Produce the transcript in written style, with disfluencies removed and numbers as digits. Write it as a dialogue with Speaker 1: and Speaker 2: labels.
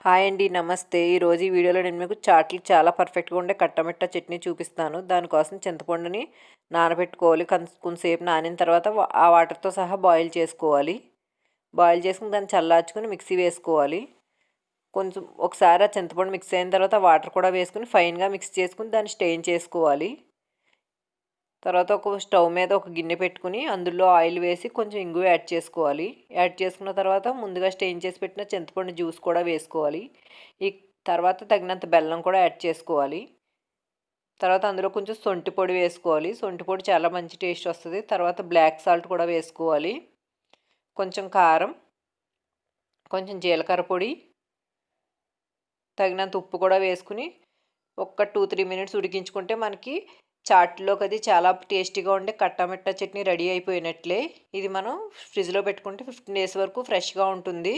Speaker 1: Hi అండి, నమస్తే. ఈరోజు ఈ వీడియోలో నేను మీకు చాట్లకి చాలా పర్ఫెక్ట్గా ఉండే కట్టమిట్ట చట్నీ చూపిస్తాను. దానికోసం చింతపండుని నానబెట్టుకోవాలి. కొంతసేపు నానిన తర్వాత ఆ వాటర్తో సహా బాయిల్ చేసుకోవాలి. బాయిల్ చేసుకుని దాన్ని చల్లార్చుకుని మిక్సీ వేసుకోవాలి. కొంచెం ఒకసారి ఆ చింతపండు మిక్స్ అయిన తర్వాత వాటర్ కూడా వేసుకుని ఫైన్గా మిక్స్ చేసుకుని దాన్ని స్టెయిన్ చేసుకోవాలి. తర్వాత ఒక స్టవ్ మీద ఒక గిన్నె పెట్టుకుని అందులో ఆయిల్ వేసి కొంచెం ఇంగువ యాడ్ చేసుకోవాలి. యాడ్ చేసుకున్న తర్వాత ముందుగా స్టెయిన్ చేసి పెట్టిన చింతపండు జ్యూస్ కూడా వేసుకోవాలి. ఈ తర్వాత తగినంత బెల్లం కూడా యాడ్ చేసుకోవాలి. తర్వాత అందులో కొంచెం సొంటి పొడి వేసుకోవాలి. సొంటి పొడి చాలా మంచి టేస్ట్ వస్తుంది. తర్వాత బ్లాక్ సాల్ట్ కూడా వేసుకోవాలి. కొంచెం కారం, కొంచెం జీలకర్ర పొడి, తగినంత ఉప్పు కూడా వేసుకుని ఒక 2-3 మినిట్స్ ఉడికించుకుంటే మనకి చాట్లోకి అది చాలా టేస్టీగా ఉండే కట్టామిట్టా చట్నీ రెడీ అయిపోయినట్లే. ఇది మనం ఫ్రిడ్జ్లో పెట్టుకుంటే 15 డేస్ వరకు ఫ్రెష్గా ఉంటుంది.